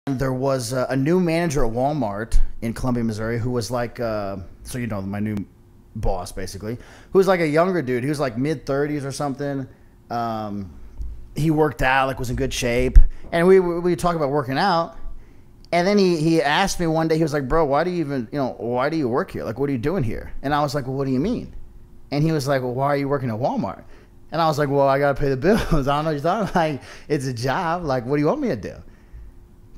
There was a new manager at Walmart in Columbia, Missouri, who was like, so you know, my new boss basically, who was like a younger dude. He was like mid-30s or something. He worked out, like was in good shape, and we talk about working out. And then he asked me one day, he was like, "Bro, why do you even, why do you work here? Like, what are you doing here?" And I was like, "Well, what do you mean?" And he was like, "Well, why are you working at Walmart?" And I was like, "Well, I gotta pay the bills. I don't know what you're talking. Like, it's a job. Like, what do you want me to do?"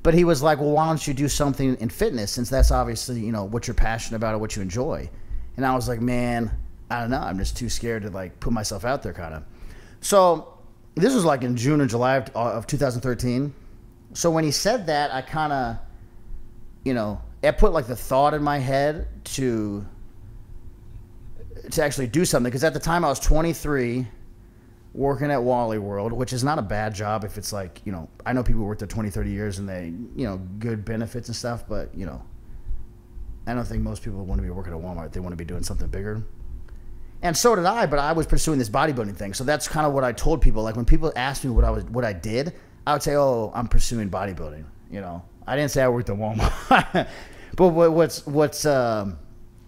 But he was like, "Well, why don't you do something in fitness, since that's obviously, what you're passionate about or what you enjoy?" And I was like, "Man, I don't know. I'm just too scared to like put myself out there, kind of." So this was like in June or July of 2013. So when he said that, I kind of, it put like the thought in my head to actually do something. Because at the time I was 23, working at Wally World, which is not a bad job if it's like, I know people work there 20, 30 years and they, good benefits and stuff. But, I don't think most people want to be working at Walmart. They want to be doing something bigger. And so did I, but I was pursuing this bodybuilding thing. So that's kind of what I told people. Like when people asked me what I did, I would say, "Oh, I'm pursuing bodybuilding." I didn't say I worked at Walmart. But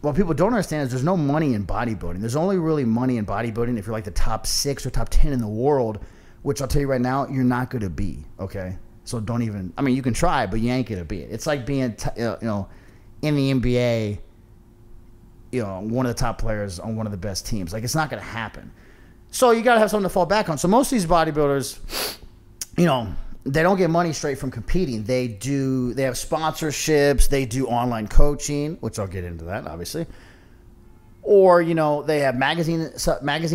what people don't understand is there's no money in bodybuilding. There's only really money in bodybuilding if you're like the top 6 or top 10 in the world, which I'll tell you right now, you're not going to be. Okay, so don't even. I mean, you can try, but you ain't going to be it. It's like being, in the NBA. One of the top players on one of the best teams. Like, it's not going to happen. So you got to have something to fall back on. So most of these bodybuilders, they don't get money straight from competing. They have sponsorships. They do online coaching, which I'll get into that, obviously. Or, they have magazine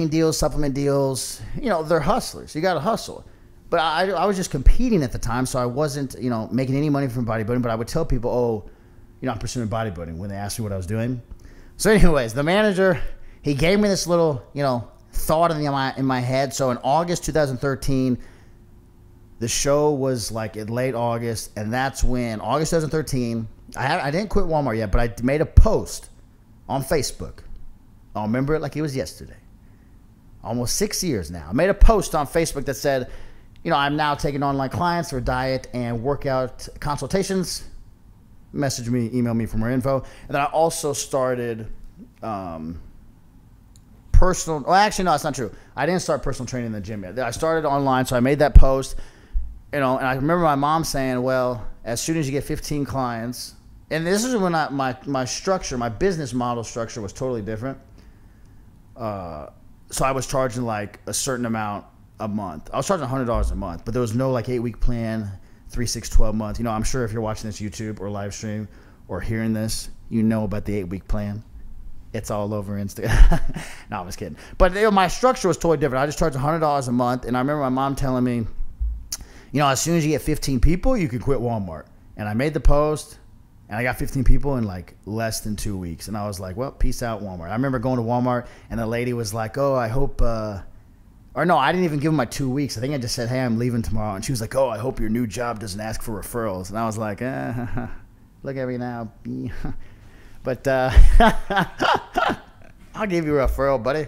deals, supplement deals. They're hustlers. You got to hustle. But I was just competing at the time, so I wasn't, making any money from bodybuilding. But I would tell people, "Oh, I'm pursuing bodybuilding," when they asked me what I was doing. So anyways, the manager, he gave me this little, thought in my head. So in August 2013, the show was like in late August, and that's when, August 2013, I didn't quit Walmart yet, but I made a post on Facebook. I'll remember it like it was yesterday. Almost 6 years now. I made a post on Facebook that said, "I'm now taking online clients for diet and workout consultations. Message me, email me for more info." And then I also started personal. Well, actually, no, that's not true. I didn't start personal training in the gym yet. I started online, so I made that post. And I remember my mom saying, "Well, as soon as you get 15 clients," and this is when my structure, my business model structure was totally different. So I was charging like a certain amount a month. I was charging $100 a month, but there was no like 8-week plan. 3, 6, 12 months. I'm sure if you're watching this YouTube or live stream or hearing this, about the 8-week plan. It's all over Instagram. No, I'm just kidding. But my structure was totally different. I just charged $100 a month. And I remember my mom telling me, as soon as you get 15 people, you can quit Walmart. And I made the post, and I got 15 people in like less than 2 weeks. And I was like, "Well, peace out, Walmart." I remember going to Walmart, and the lady was like, "Oh, I hope..." Or no, I didn't even give him my 2 weeks. I think I just said, "Hey, I'm leaving tomorrow." And she was like, "Oh, I hope your new job doesn't ask for referrals." And I was like, "Look at me now." But I'll give you a referral, buddy.